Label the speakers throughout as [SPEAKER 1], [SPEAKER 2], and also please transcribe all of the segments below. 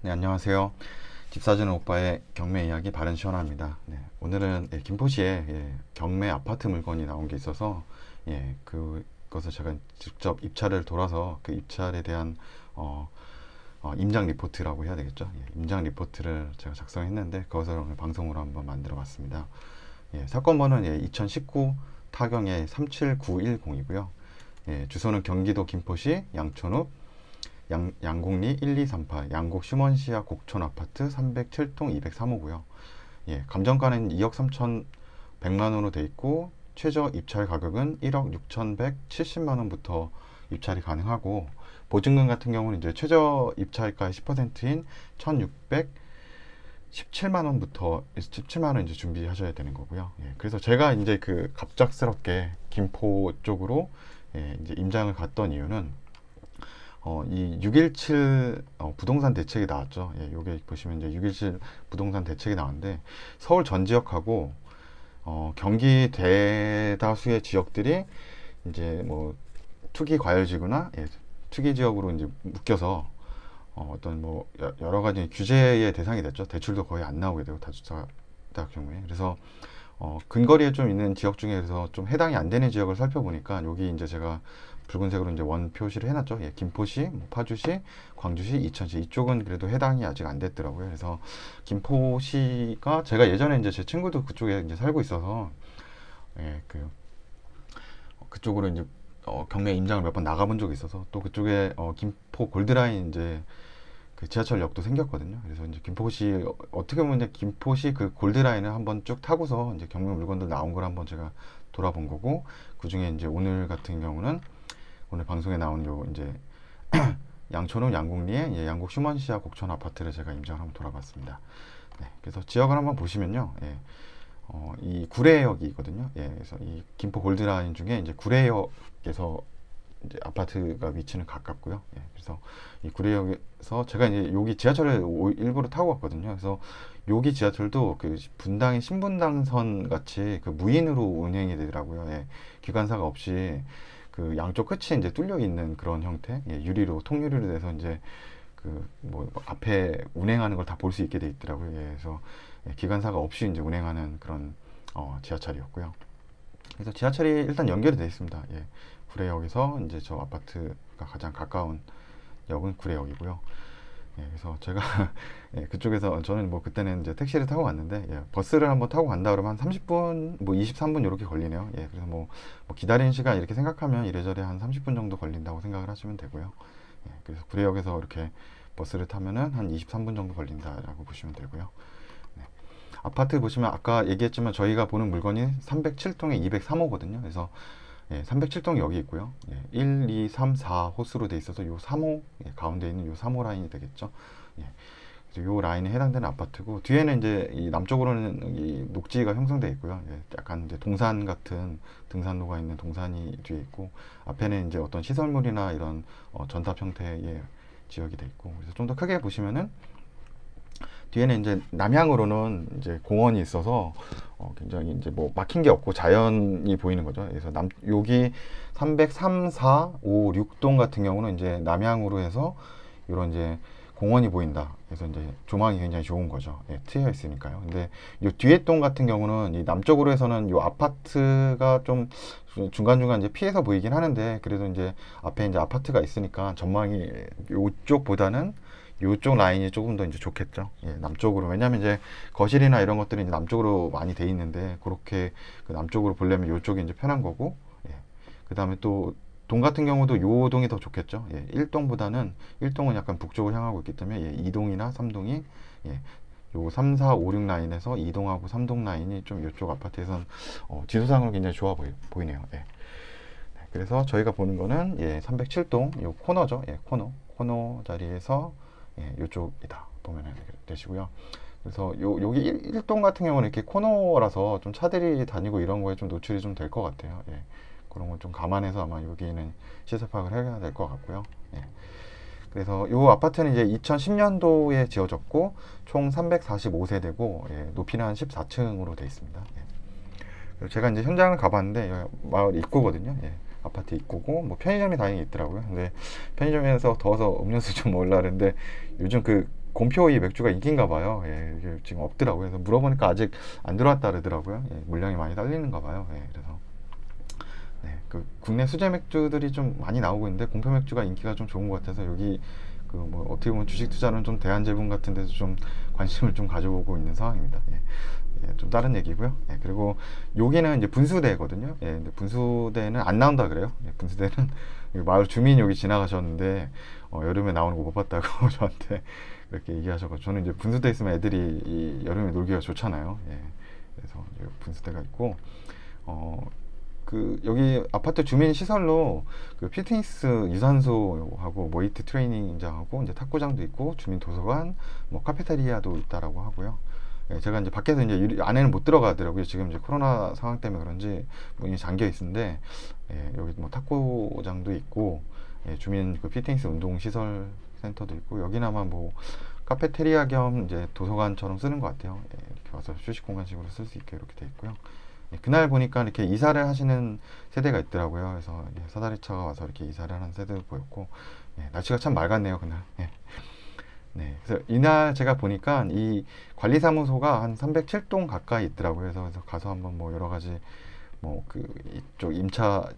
[SPEAKER 1] 네, 안녕하세요. 집 사주는 오빠의 경매 이야기 바른 시원합니다. 네, 오늘은 김포시에 경매 아파트 물건이 나온 게 있어서 그것을 제가 직접 입찰을 돌아서 그 입찰에 대한 임장 리포트라고 해야 되겠죠. 임장 리포트를 제가 작성했는데 그것을 오늘 방송으로 한번 만들어 봤습니다. 사건 번호는 2019 타경의 37910이고요. 주소는 경기도 김포시 양천읍 양곡리 1238 양곡 슈먼시아 곡촌 아파트 307동 203호고요. 감정가는 2억 3,100만 원으로 돼 있고 최저 입찰 가격은 1억 6,170만 원부터 입찰이 가능하고 보증금 같은 경우는 이제 최저 입찰가의 10%인 1,617만 원부터 17만 원 이제 준비하셔야 되는 거고요. 그래서 제가 이제 그 갑작스럽게 김포 쪽으로 이제 임장을 갔던 이유는 이 617 부동산 대책이 나왔죠. 요게 보시면 이제 617 부동산 대책이 나왔는데 서울 전 지역하고 경기 대다수의 지역들이 이제 뭐 투기 과열지구나 투기 지역으로 이제 묶여서 어떤 뭐 여러 가지 규제의 대상이 됐죠. 대출도 거의 안 나오게 되고 다주택 경우에. 그래서 근거리에 좀 있는 지역 중에서 좀 해당이 안 되는 지역을 살펴보니까 여기 이제 제가 붉은색으로 이제 원 표시를 해놨죠. 김포시, 뭐 파주시, 광주시, 이천시 이쪽은 그래도 해당이 아직 안 됐더라고요. 그래서 김포시가 제가 예전에 이제 제 친구도 그쪽에 이제 살고 있어서 그쪽으로 이제 경매 임장을 몇 번 나가본 적이 있어서 또 그쪽에 김포 골드라인 이제 그 지하철역도 생겼거든요. 그래서 이제 김포시 어떻게 보면 이제 김포시 그 골드라인을 한번 쭉 타고서 이제 경매 물건들 나온 걸 한번 제가 돌아본 거고 그 중에 이제 오늘 같은 경우는 오늘 방송에 나온 요 이제 양천읍 양곡리의 양곡 슈먼시아 곡촌 아파트를 제가 임장을 한번 돌아봤습니다. 그래서 지역을 한번 보시면요, 이 구례역이거든요. 그래서 이 김포 골드라인 중에 이제 구례역에서 이제 아파트가 위치는 가깝고요. 그래서 이 구례역에서 제가 이제 여기 지하철을 일부러 타고 왔거든요. 그래서 여기 지하철도 그 분당의 신분당선 같이 그 무인으로 운행이 되더라고요. 기관사가 없이 그 양쪽 끝이 이제 뚫려 있는 그런 형태, 유리로 통유리로 돼서 이제 그 뭐 앞에 운행하는 걸 다 볼 수 있게 돼 있더라고요. 그래서 기관사가 없이 이제 운행하는 그런 지하철이었고요. 그래서 지하철이 일단 연결이 되어 있습니다. 구례역에서 이제 저 아파트가 가장 가까운 역은 구례역이고요. 그래서 제가 그쪽에서 저는 뭐 그때는 이제 택시를 타고 갔는데 버스를 한번 타고 간다 그러면 한 30분, 뭐 23분 이렇게 걸리네요. 그래서 뭐 기다리는 시간 이렇게 생각하면 이래저래 한 30분 정도 걸린다고 생각을 하시면 되고요. 그래서 구례역에서 이렇게 버스를 타면은 한 23분 정도 걸린다라고 보시면 되고요. 아파트 보시면 아까 얘기했지만 저희가 보는 물건이 307동에 203호거든요. 그래서 307동이 여기 있고요. 1, 2, 3, 4 호수로 돼 있어서 요 3호 가운데 있는 요 3호 라인이 되겠죠. 그래서 요 라인에 해당되는 아파트고 뒤에는 이제 이 남쪽으로는 이 녹지가 형성되어 있고요. 약간 이제 동산 같은 등산로가 있는 동산이 뒤에 있고 앞에는 이제 어떤 시설물이나 이런 전탑 형태의 지역이 돼 있고 그래서 좀 더 크게 보시면은 뒤에는 이제 남향으로는 이제 공원이 있어서 굉장히 이제 뭐 막힌 게 없고 자연이 보이는 거죠. 그래서 여기 303, 4, 5, 6동 같은 경우는 이제 남향으로 해서 이런 이제 공원이 보인다. 그래서 이제 조망이 굉장히 좋은 거죠. 트여 있으니까요. 근데 이 뒤에 동 같은 경우는 이 남쪽으로 해서는 이 아파트가 좀 중간중간 이제 피해서 보이긴 하는데 그래도 이제 앞에 이제 아파트가 있으니까 전망이 이쪽보다는 이쪽 라인이 조금 더 이제 좋겠죠. 남쪽으로. 왜냐면 이제 거실이나 이런 것들이 이제 남쪽으로 많이 돼 있는데, 그렇게 그 남쪽으로 보려면 이쪽이 이제 편한 거고, 그 다음에 또, 동 같은 경우도 요 동이 더 좋겠죠. 1동보다는, 1동은 약간 북쪽을 향하고 있기 때문에, 2동이나 3동이, 요 3, 4, 5, 6 라인에서 2동하고 3동 라인이 좀 이쪽 아파트에선, 지도상으로 굉장히 좋아 보이네요. 그래서 저희가 보는 거는, 307동, 요 코너죠. 코너 자리에서, 이쪽이다 보면 되시고요. 그래서 여기 1동 같은 경우는 이렇게 코너라서 좀 차들이 다니고 이런 거에 좀 노출이 좀 될 것 같아요. 그런 건 좀 감안해서 아마 여기는 시세 파악을 해야 될 것 같고요. 그래서 이 아파트는 이제 2010년도에 지어졌고 총 345세대고 높이는 한 14층으로 되어 있습니다. 제가 이제 현장을 가봤는데 마을 입구거든요. 아파트 입구고 뭐 편의점이 다행히 있더라고요. 근데 편의점에서 더워서 음료수 좀 먹으려 했는데 요즘 그 곰표 이 맥주가 인기인가 봐요. 예, 이게 지금 없더라고요. 그래서 물어보니까 아직 안 들어왔다 그러더라고요. 예, 물량이 많이 딸리는가 봐요. 예, 그래서 네, 그 국내 수제 맥주들이 좀 많이 나오고 있는데 곰표 맥주가 인기가 좀 좋은 것 같아서 여기 그 뭐 어떻게 보면 주식 투자는 좀 대한제품 같은 데서 좀 관심을 좀 가져보고 있는 상황입니다. 예. 예, 좀 다른 얘기고요. 예, 그리고 여기는 이제 분수대거든요. 예, 근데 분수대는 안 나온다 그래요. 예, 분수대는 마을 주민이 여기 지나가셨는데 여름에 나오는 거 못 봤다고 저한테 그렇게 얘기하셔서 저는 이제 분수대 있으면 애들이 이 여름에 놀기가 좋잖아요. 예, 그래서 이제 분수대가 있고 그 여기 아파트 주민 시설로 그 피트니스 유산소하고 뭐 웨이트 트레이닝장하고 이제 탁구장도 있고 주민 도서관 뭐 카페테리아도 있다라고 하고요. 예, 제가 이제 밖에서 이제 안에는 못 들어가더라고요. 지금 이제 코로나 상황 때문에 그런지 문이 잠겨 있는데 예, 여기 뭐 탁구장도 있고 예, 주민 그 피트니스 운동 시설 센터도 있고 여기는 아마 뭐 카페테리아 겸 이제 도서관처럼 쓰는 것 같아요. 예, 이렇게 와서 휴식 공간식으로 쓸 수 있게 이렇게 돼 있고요. 예, 그날 보니까 이렇게 이사를 하시는 세대가 있더라고요. 그래서 예, 사다리차가 와서 이렇게 이사를 하는 세대도 보였고 예, 날씨가 참 맑았네요 그날. 예. 네, 그래서 이날 제가 보니까 이 관리사무소가 한 307동 가까이 있더라고요. 그래서 가서 한번 뭐 여러 가지 뭐 그 이쪽 임차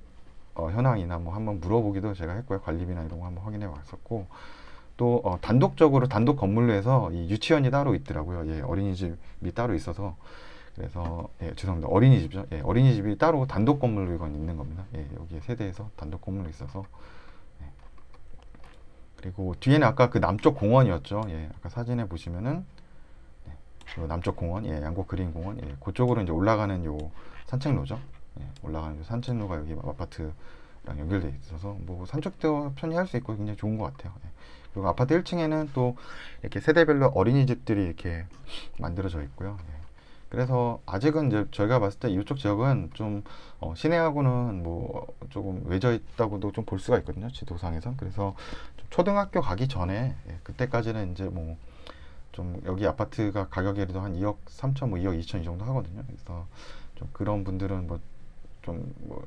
[SPEAKER 1] 현황이나 뭐 한번 물어보기도 제가 했고요. 관리비나 이런 거 한번 확인해 왔었고 또 단독적으로 단독 건물로 해서 이 유치원이 따로 있더라고요. 예, 어린이집이 따로 있어서 그래서 예, 죄송합니다. 어린이집이죠. 예, 어린이집이 따로 단독 건물로 이건 있는 겁니다. 예, 여기 세대에서 단독 건물로 있어서 예. 그리고 뒤에는 아까 그 남쪽 공원이었죠. 예, 아까 사진에 보시면은 요 남쪽 공원, 예, 양곡 그린 공원, 예, 그쪽으로 이제 올라가는 요 산책로죠. 예, 올라가는 요 산책로가 여기 아파트랑 연결돼 있어서 뭐 산책도 편히 할 수 있고 굉장히 좋은 것 같아요. 예. 그리고 아파트 1층에는 또 이렇게 세대별로 어린이집들이 이렇게 만들어져 있고요. 예. 그래서 아직은 이제 저희가 봤을 때 이쪽 지역은 좀 시내하고는 뭐 조금 외져 있다고도 좀 볼 수가 있거든요. 지도상에선. 그래서 좀 초등학교 가기 전에 예, 그때까지는 이제 뭐 좀 여기 아파트가 가격이 그래도 한 2억 3천 뭐 2억 2천 이 정도 하거든요. 그래서 좀 그런 분들은 뭐 좀 뭐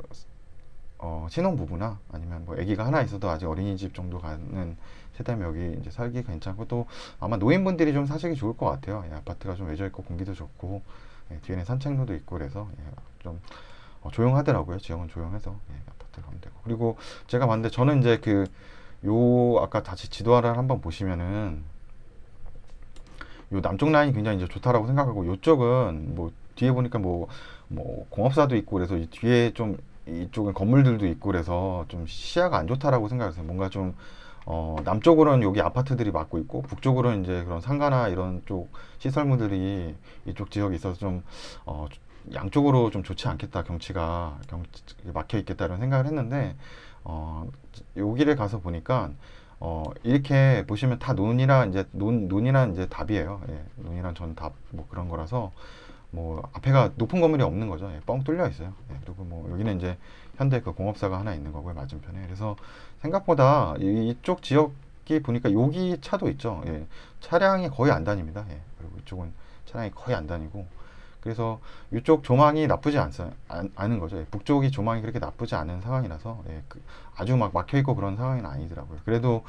[SPEAKER 1] 신혼부부나 아니면 뭐 아기가 하나 있어도 아직 어린이집 정도 가는 세대면 여기 이제 살기 괜찮고 또 아마 노인분들이 좀 사시기 좋을 것 같아요. 예, 아파트가 좀 외져 있고 공기도 좋고 예, 뒤에는 산책로도 있고 그래서 예, 좀 조용하더라고요. 지역은 조용해서 예, 아파트 가면 되고 그리고 제가 봤는데 저는 이제 그 요 아까 다시 지도화를 한번 보시면은 요 남쪽 라인이 굉장히 이제 좋다라고 생각하고 요쪽은 뭐 뒤에 보니까 뭐 공업사도 있고 그래서 이 뒤에 좀 이쪽은 건물들도 있고 그래서 좀 시야가 안 좋다라고 생각했어요. 뭔가 좀 남쪽으로는 여기 아파트들이 막고 있고 북쪽으로는 이제 그런 상가나 이런 쪽 시설물들이 이쪽 지역에 있어서 좀 양쪽으로 좀 좋지 않겠다 경치가 막혀 있겠다 이런 생각을 했는데 여기를 가서 보니까 이렇게 보시면 다 논이라 이제 논이란 이제 답이에요. 예, 논이란 전 답 뭐 그런 거라서 뭐 앞에가 높은 건물이 없는 거죠. 예, 뻥 뚫려 있어요. 예, 그리고 뭐 여기는 이제 현대 그 공업사가 하나 있는 거고요. 맞은편에. 그래서 생각보다 이쪽 지역이 보니까 여기 차도 있죠. 예, 차량이 거의 안 다닙니다. 예, 그리고 이쪽은 차량이 거의 안 다니고 그래서 이쪽 조망이 나쁘지 않은 거죠. 예, 북쪽이 조망이 그렇게 나쁘지 않은 상황이라서 예, 아주 막 막혀 있고 그런 상황은 아니더라고요. 그래도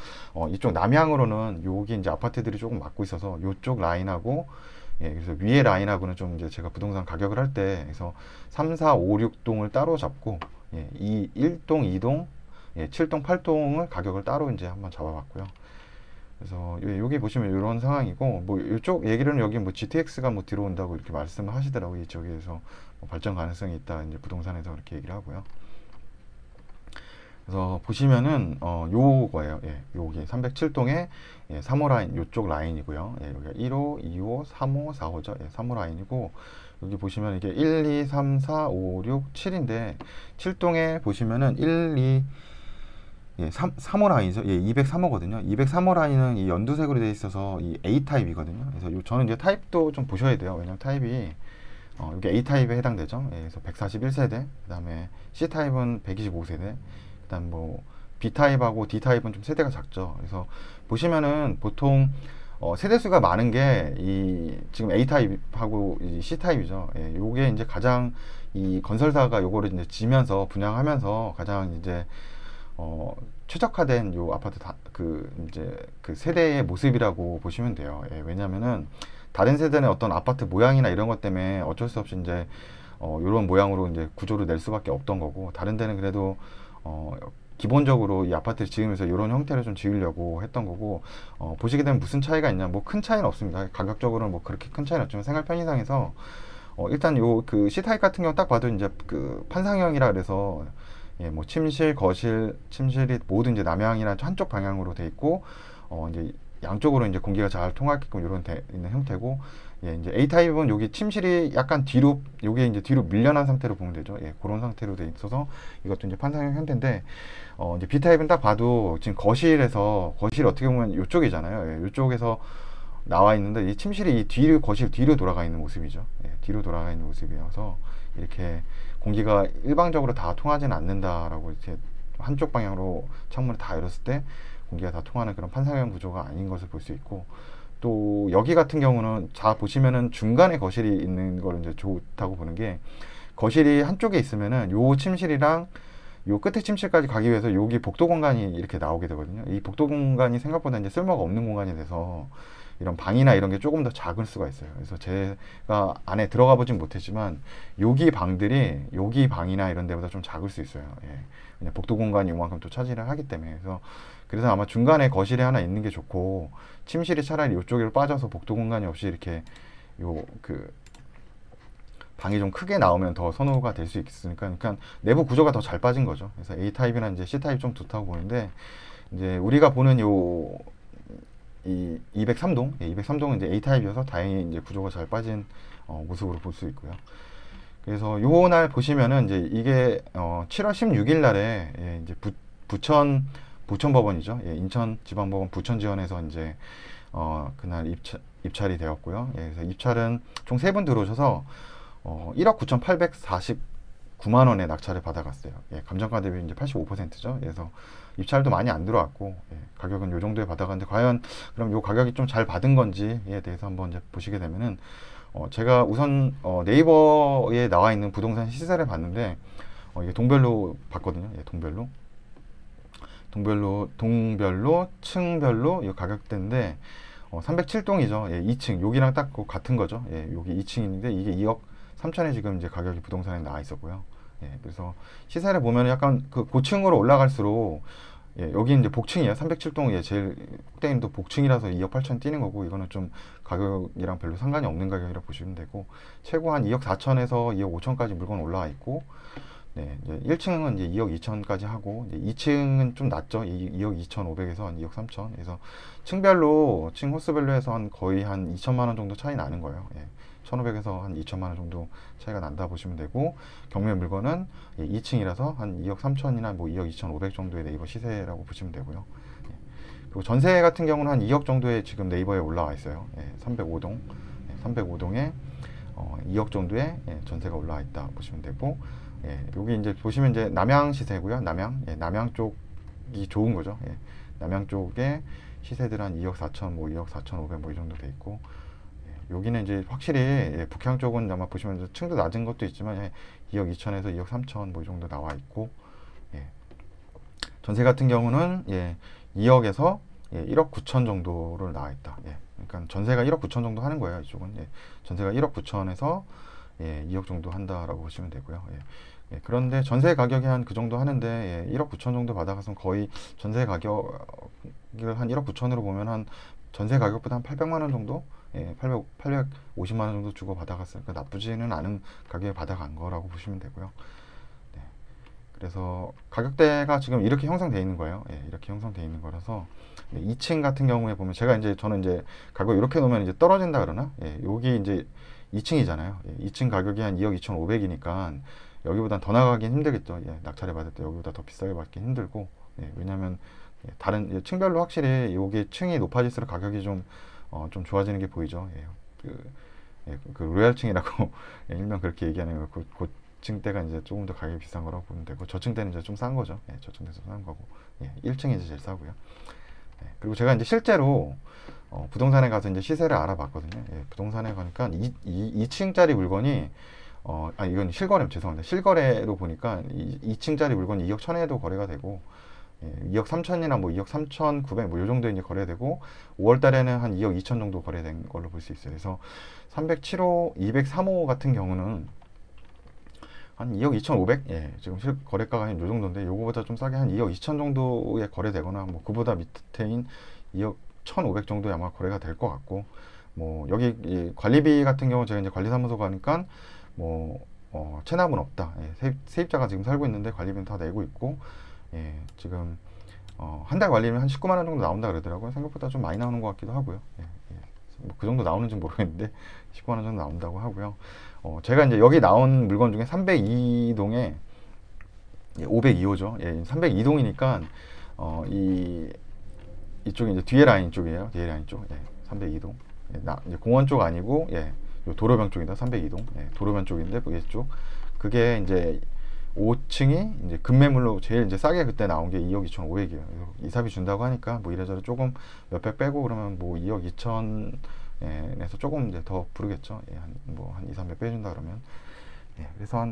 [SPEAKER 1] 이쪽 남향으로는 여기 이제 아파트들이 조금 막고 있어서 이쪽 라인하고 예, 그래서 위에 라인하고는 좀 이제 제가 부동산 가격을 할 때 그래서 3, 4, 5, 6동을 따로 잡고 예, 1동, 2동, 예, 7동, 8동을 가격을 따로 이제 한번 잡아봤고요. 그래서 여기 보시면 이런 상황이고 뭐 이쪽 얘기로는 여기 뭐 GTX가 뭐 들어온다고 이렇게 말씀을 하시더라고요. 이쪽에서 뭐 발전 가능성이 있다 이제 부동산에서 그렇게 얘기를 하고요. 그래서 보시면은 요거예요. 예, 여기 307동에 예, 3호 라인 요쪽 라인이고요. 예, 여기가 1호, 2호, 3호, 4호죠. 예, 3호 라인이고 여기 보시면 이게 1, 2, 3, 4, 5, 6, 7인데 7동에 보시면은 1, 2 예, 3호 라인이죠. 예, 203호거든요. 203호 라인은 이 연두색으로 되어 있어서 이 A 타입이거든요. 그래서 저는 이제 타입도 좀 보셔야 돼요. 왜냐면 타입이 여기 A 타입에 해당되죠. 예, 그래서 141세대, 그다음에 C 타입은 125세대, 그다음 뭐 B 타입하고 D 타입은 좀 세대가 작죠. 그래서 보시면은 보통 세대수가 많은 게 이 지금 A 타입하고 이 C 타입이죠. 예, 요게 이제 가장 이 건설사가 요거를 이제 지면서 분양하면서 가장 이제 최적화된 요 아파트 이제 그 세대의 모습이라고 보시면 돼요. 예, 왜냐면은 다른 세대는 어떤 아파트 모양이나 이런 것 때문에 어쩔 수 없이 이제 요런 모양으로 이제 구조를 낼 수밖에 없던 거고, 다른 데는 그래도 기본적으로 이 아파트를 지으면서 이런 형태를 좀 지으려고 했던 거고, 보시게 되면 무슨 차이가 있냐, 뭐 큰 차이는 없습니다. 가격적으로는 뭐 그렇게 큰 차이는 없지만 생활 편의상에서 일단 요 그 C타입 같은 경우 딱 봐도 이제 그 판상형이라 그래서 예, 뭐 침실, 거실, 침실이 모두 이제 남향이나 한쪽 방향으로 돼 있고, 이제 양쪽으로 이제 공기가 잘 통하게끔 이런 돼 있는 형태고, 예, 이제 A 타입은 여기 침실이 약간 뒤로, 요게 이제 뒤로 밀려난 상태로 보면 되죠. 예, 그런 상태로 돼 있어서 이것도 이제 판상형 형태인데, 이제 B 타입은 딱 봐도 지금 거실이 어떻게 보면 이쪽이잖아요. 예, 이쪽에서 나와 있는데 이 침실이 이 뒤로, 거실 뒤로 돌아가 있는 모습이죠. 예, 뒤로 돌아가 있는 모습이어서 이렇게 공기가 일방적으로 다 통하지는 않는다라고, 이렇게 한쪽 방향으로 창문을 다 열었을 때 공기가 다 통하는 그런 판상형 구조가 아닌 것을 볼 수 있고, 또 여기 같은 경우는 자 보시면은 중간에 거실이 있는 걸 이제 좋다고 보는 게, 거실이 한쪽에 있으면은 요 침실이랑 요 끝에 침실까지 가기 위해서 여기 복도 공간이 이렇게 나오게 되거든요. 이 복도 공간이 생각보다 이제 쓸모가 없는 공간이 돼서 이런 방이나 이런 게 조금 더 작을 수가 있어요. 그래서 제가 안에 들어가 보진 못했지만 여기 방들이 여기 방이나 이런 데보다 좀 작을 수 있어요. 예. 그냥 복도 공간이 이만큼 또 차지를 하기 때문에. 그래서 아마 중간에 거실이 하나 있는 게 좋고, 침실이 차라리 이쪽으로 빠져서 복도 공간이 없이 이렇게 방이 좀 크게 나오면 더 선호가 될 수 있으니까, 그러니까 내부 구조가 더 잘 빠진 거죠. 그래서 A 타입이나 이제 C 타입 좀 좋다고 보는데, 이제 우리가 보는 이 203동, 예, 203동은 이제 A 타입이어서 다행히 이제 구조가 잘 빠진 모습으로 볼 수 있고요. 그래서 요 날 보시면은 이제 이게 7월 16일 날에, 예, 이제 부천법원이죠. 예, 인천지방법원 부천지원에서 이제 그날 입찰이 되었고요. 예, 그래서 입찰은 총 3분 들어오셔서 1억 9,849만 원의 낙찰을 받아갔어요. 예, 감정가 대비 이제 85%죠. 그래서 입찰도 많이 안 들어왔고, 예, 가격은 요 정도에 받아갔는데, 과연 그럼 요 가격이 좀 잘 받은 건지에 대해서 한번 이제 보시게 되면은, 제가 우선 네이버에 나와 있는 부동산 시세를 봤는데, 이게 동별로 봤거든요. 예, 동별로 층별로 이 가격대인데, 307동이죠. 예, 2층 여기랑 딱 같은 거죠. 예, 여기 2층인데 이게 2억 3천에 지금 이제 가격이 부동산에 나와 있었고요. 예, 그래서 시세를 보면 약간 그 고층으로 올라갈수록, 예, 여기 이제 복층이에요. 307동, 예, 제일 꼭대기도 복층이라서 2억 8천 뛰는 거고, 이거는 좀 가격이랑 별로 상관이 없는 가격이라고 보시면 되고, 최고 한 2억 4천에서 2억 5천까지 물건 올라와 있고, 네, 이제 1층은 이제 2억 2천까지 하고, 이제 2층은 좀 낮죠. 2억 2천5백에서 한 2억 3천. 그래서 층 호수별로 해서 거의 한 2천만 원 정도 차이 나는 거예요. 예. 1,500에서 한 2천만 원 정도 차이가 난다 보시면 되고, 경매 물건은 2층이라서 한 2억 3천이나 뭐 2억 2,500 정도의 네이버 시세라고 보시면 되고요. 예. 그리고 전세 같은 경우는 한 2억 정도에 지금 네이버에 올라와 있어요. 예. 305동, 305동에 2억 정도의, 예, 전세가 올라와 있다 보시면 되고, 예, 여기 이제 보시면 이제 남양 시세고요. 예, 남양 쪽이 좋은 거죠. 예, 남양 쪽에 시세들 한 2억 4천, 뭐 2억 4,500 뭐 이 정도 돼 있고, 예, 여기는 이제 확실히, 예, 북향 쪽은 아마 보시면 층도 낮은 것도 있지만, 예, 2억 2천에서 2억 3천 뭐 이 정도 나와 있고, 예, 전세 같은 경우는, 예, 2억에서, 예, 1억 9천 정도로 나와 있다. 예, 그러니까 전세가 1억 9천 정도 하는 거예요. 이쪽은, 예, 전세가 1억 9천에서, 예, 2억 정도 한다라고 보시면 되고요. 예. 예, 그런데 전세 가격이 한 그 정도 하는데, 예, 1억 9천 정도 받아가서 거의 전세 가격을 한 1억 9천으로 보면 한 전세 가격보다 한 800만 원 정도, 예, 850만 원 정도 주고 받아갔어요. 그러니까 나쁘지는 않은 가격에 받아간 거라고 보시면 되고요. 네. 그래서 가격대가 지금 이렇게 형성되어 있는 거예요. 예, 이렇게 형성되어 있는 거라서, 예, 2층 같은 경우에 보면 저는 이제 가격 이렇게 놓으면 이제 떨어진다 그러나, 예, 여기 이제 2층이잖아요. 예, 2층 가격이 한 2억 2,500이니까 여기보단 더 나가긴 힘들겠죠. 예, 낙찰을 받을 때 여기보다 더 비싸게 받긴 힘들고, 예, 왜냐면, 예, 다른, 예, 층별로 확실히 여기 층이 높아질수록 가격이 좀 좋아지는 게 보이죠. 예, 그 로얄층이라고 예, 일명 그렇게 얘기하는 거, 그 층대가 이제 조금 더 가격이 비싼 거라고 보면 되고, 저층대는 이제 좀 싼 거죠. 예, 저층대에서 싼 거고, 예, 1층이 이제 제일 싸고요. 예, 그리고 제가 이제 실제로 부동산에 가서 이제 시세를 알아봤거든요. 예, 부동산에 가니까 2층짜리 물건이, 이건 실거래, 죄송합니다. 실거래로 보니까 2층짜리 물건이 2억 1천에도 거래가 되고, 2억 3천이나 뭐 2억 3,900 뭐 요 정도 이제 거래되고 5월 달에는 한 2억 2천 정도 거래된 걸로 볼 수 있어요. 그래서 307호, 203호 같은 경우는 한 2억 2,500? 예, 지금 거래가가 한 요 정도인데 요거보다 좀 싸게 한 2억 2천 정도에 거래되거나 뭐 그보다 밑에인 2억 1,500 정도에 아마 거래가 될 것 같고 뭐 여기 이 관리비 같은 경우 제가 이제 관리사무소가 하니까 뭐 체납은 없다. 예, 세입자가 지금 살고 있는데 관리비는 다 내고 있고 예, 지금 한 달 관리비면 한 19만 원 정도 나온다 그러더라고요. 생각보다 좀 많이 나오는 것 같기도 하고요. 예, 예. 뭐 그 정도 나오는지 모르겠는데 19만 원 정도 나온다고 하고요. 제가 이제 여기 나온 물건 중에 302동에 502호죠. 예, 302동이니까 이쪽이 이제 뒤에 라인 쪽이에요. 뒤에 라인 쪽. 예, 302동. 예, 이제 공원 쪽 아니고 예, 요 도로변 쪽이다. 302동. 예, 도로변 쪽인데 이쪽. 그게 이제 5층이 이제 급매물로 제일 이제 싸게 그때 나온 게 2억 2,500이에요. 이사비 준다고 하니까 뭐 이래저래 조금 몇백 빼고 그러면 뭐 2억 2천에서 조금 이제 더 부르겠죠. 예, 한 2, 300 빼준다 그러면. 예, 그래서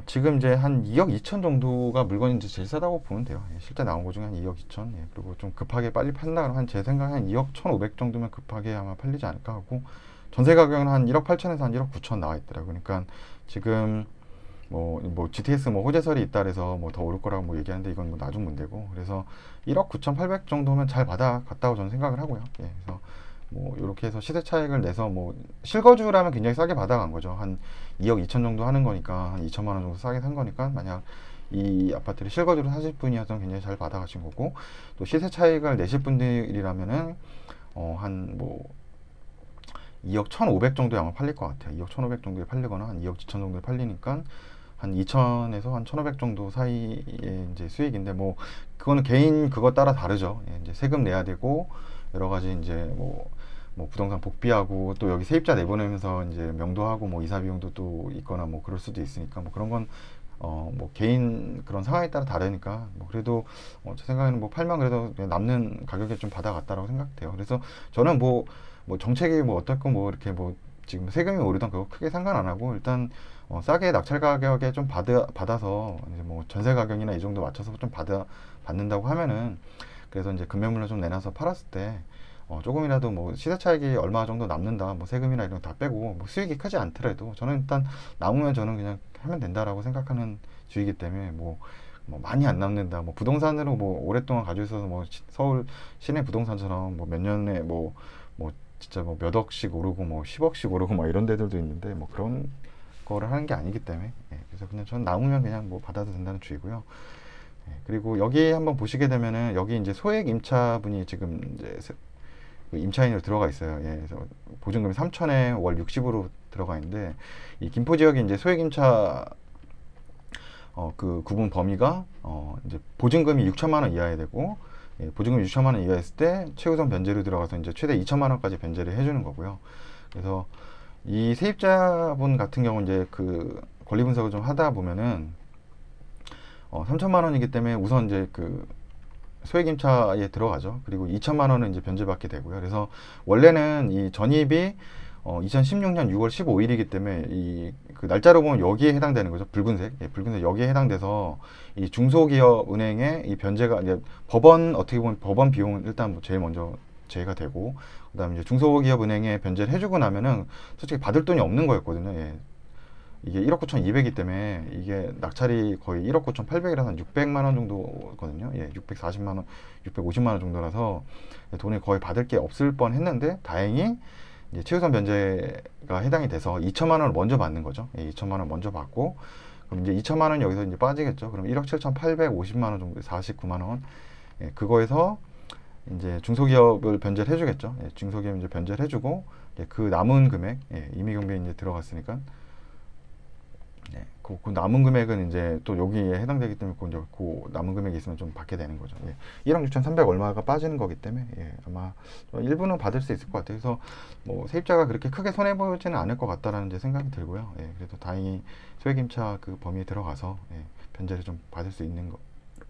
[SPEAKER 1] 지금 이제 한 2억 2천 정도가 물건이 이제 제일 싸다고 보면 돼요. 예, 실제 나온 거 중에 한 2억 2천. 예, 그리고 좀 급하게 빨리 판다 그러면 한 제 생각에 한 2억 1,500 정도면 급하게 아마 팔리지 않을까 하고 전세 가격은 한 1억 8천에서 한 1억 9천 나와 있더라고요. 그러니까 지금 뭐 GTS 뭐 호재설이 있다 그래서 뭐 더 오를 거라고 뭐 얘기하는데 이건 뭐 나중 문제고 그래서 1억 9,800 정도면 잘 받아갔다고 저는 생각을 하고요. 예, 그래서 뭐 이렇게 해서 시세 차익을 내서 뭐 실거주라면 굉장히 싸게 받아간 거죠. 한 2억 2천 정도 하는 거니까 한 2천만 원 정도 싸게 산 거니까 만약 이 아파트를 실거주로 사실 분이어서 굉장히 잘 받아가신 거고 또 시세 차익을 내실 분들이라면은 한 뭐 2억 1,500 정도에 아마 팔릴 것 같아요. 2억 1,500 정도에 팔리거나 한 2억 2천 정도에 팔리니까 한 2천에서 한 1,500 정도 사이에 이제 수익인데 뭐 그거는 개인 그거 따라 다르죠. 예, 이제 세금 내야 되고 여러 가지 이제 뭐 부동산 복비하고 또 여기 세입자 내보내면서 이제 명도하고 뭐 이사 비용도 또 있거나 뭐 그럴 수도 있으니까 뭐 그런 건 뭐 개인 그런 상황에 따라 다르니까 뭐 그래도 제 생각에는 뭐 팔면 그래도 남는 가격에 좀 받아갔다라고 생각돼요. 그래서 저는 뭐 정책이 뭐 어떻고 뭐 이렇게 뭐 지금 세금이 오르던 그거 크게 상관 안 하고 일단 싸게 낙찰 가격에 좀 받아서 이제 뭐 전세 가격이나 이 정도 맞춰서 좀 받는다고 하면은 그래서 이제 금매물로 좀 내놔서 팔았을 때 조금이라도 뭐 시세 차익이 얼마 정도 남는다 뭐 세금이나 이런 거 다 빼고 뭐 수익이 크지 않더라도 저는 일단 남으면 저는 그냥 하면 된다라고 생각하는 주의이기 때문에 뭐 많이 안 남는다 뭐 부동산으로 뭐 오랫동안 가지고 있어서 뭐 서울 시내 부동산처럼 뭐 몇 년에 뭐 진짜 뭐 몇 억씩 오르고 뭐 10억씩 오르고 막 이런 데들도 있는데 뭐 그런 거를 하는 게 아니기 때문에 예, 그래서 그냥 저는 남으면 그냥 뭐 받아도 된다는 주의고요. 예, 그리고 여기 한번 보시게 되면은 여기 이제 소액 임차분이 지금 이제 그 임차인으로 들어가 있어요. 예, 그래서 보증금이 3천에 월 60으로 들어가 있는데 이 김포 지역이 이제 소액 임차 그 구분 범위가 이제 보증금이 6천만 원 이하야 되고 예, 보증금 6천만 원 이하였을 때 최우선 변제로 들어가서 이제 최대 2천만 원까지 변제를 해주는 거고요. 그래서 이 세입자분 같은 경우 이제 그 권리 분석을 좀 하다 보면은 3천만 원이기 때문에 우선 이제 그 소액 임차에 들어가죠. 그리고 2천만 원은 이제 변제받게 되고요. 그래서 원래는 이 전입이 2016년 6월 15일이기 때문에 이 그 날짜로 보면 여기에 해당되는 거죠. 붉은색. 예, 붉은색 여기에 해당돼서 이 중소기업 은행의 이 변제가 이제 어떻게 보면 법원 비용은 일단 뭐 제일 먼저 제가 되고 그다음에 이제 중소기업 은행에 변제를 해주고 나면은 솔직히 받을 돈이 없는 거였거든요. 예. 이게 1억 9,200이기 때문에 이게 낙찰이 거의 1억 9,800이라서 한 600만 원 정도거든요. 예, 640만 원, 650만 원 정도라서 돈을 거의 받을 게 없을 뻔 했는데 다행히 이제 최우선 변제가 해당이 돼서 2천만 원을 먼저 받는 거죠. 예, 2천만 원 먼저 받고 그럼 이제 2천만 원 여기서 이제 빠지겠죠. 그럼 1억 7,850만 원 정도, 49만 원. 예, 그거에서 이제 중소기업을 변제를 해주겠죠. 예, 중소기업 이제 변제를 해주고 예, 그 남은 금액, 예, 임의경비에 이제 들어갔으니까. 네, 그 남은 금액은 이제 또 여기에 해당되기 때문에 그 남은 금액이 있으면 좀 받게 되는 거죠. 예, 1억 6,300 얼마가 빠지는 거기 때문에 예, 아마 일부는 받을 수 있을 것 같아요. 그래서 뭐 세입자가 그렇게 크게 손해 보지는 않을 것 같다라는 이제 생각이 들고요. 예, 그래도 다행히 소액임차 그 범위에 들어가서 예, 변제를 좀 받을 수 있는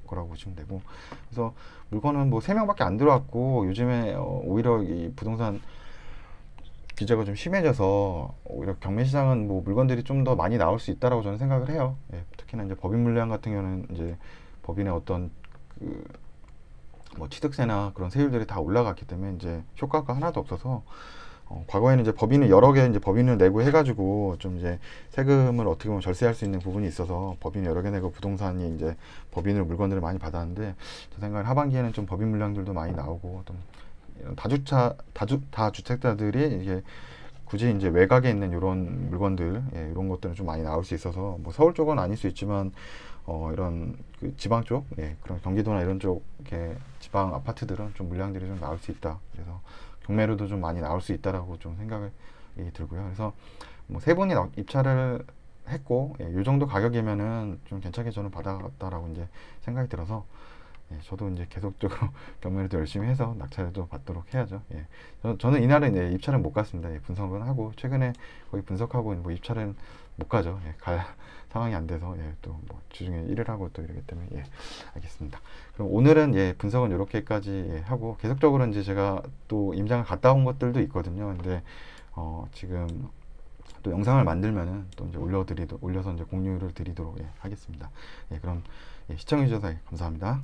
[SPEAKER 1] 거라고 보시면 되고, 그래서 물건은 뭐 3명밖에 안 들어왔고 요즘에 오히려 이 부동산 규제가 좀 심해져서 오히려 경매시장은 뭐 물건들이 좀 더 많이 나올 수 있다라고 저는 생각을 해요. 예, 특히나 이제 법인 물량 같은 경우는 이제 법인의 어떤 뭐 취득세나 그런 세율들이 다 올라갔기 때문에 이제 효과가 하나도 없어서 과거에는 이제 법인을 여러 개 이제 법인을 내고 해가지고 좀 이제 세금을 어떻게 보면 절세할 수 있는 부분이 있어서 법인을 여러 개 내고 부동산이 이제 법인으로 물건들을 많이 받았는데 제 생각엔 하반기에는 좀 법인 물량들도 많이 나오고 좀 이런 다주택자들이 이게 굳이 이제 외곽에 있는 이런 물건들, 예, 이런 것들은 좀 많이 나올 수 있어서 뭐 서울 쪽은 아닐 수 있지만 이런 그 지방 쪽, 예, 그런 경기도나 이런 쪽의 지방 아파트들은 좀 물량들이 좀 나올 수 있다. 그래서 경매로도 좀 많이 나올 수 있다라고 좀 생각이 들고요. 그래서 뭐 세 분이 입찰을 했고, 예, 이 정도 가격이면은 좀 괜찮게 저는 받아갔다라고 이제 생각이 들어서, 예, 저도 이제 계속적으로 경매를 열심히 해서 낙찰도 받도록 해야죠. 예. 저는 이날은 예, 입찰은 못 갔습니다. 예, 분석은 하고 최근에 거의 분석하고 뭐 입찰은 못 가죠. 예, 갈 상황이 안 돼서 예, 또 뭐 주중에 일을 하고 또 이러기 때문에 예, 알겠습니다. 그럼 오늘은 예, 분석은 이렇게까지 예, 하고 계속적으로 이제 제가 또 임장을 갔다 온 것들도 있거든요. 근데 지금 또 영상을 만들면은 또 이제 올려서 이제 공유를 드리도록 예, 하겠습니다. 예, 그럼 예, 시청해 주셔서 감사합니다.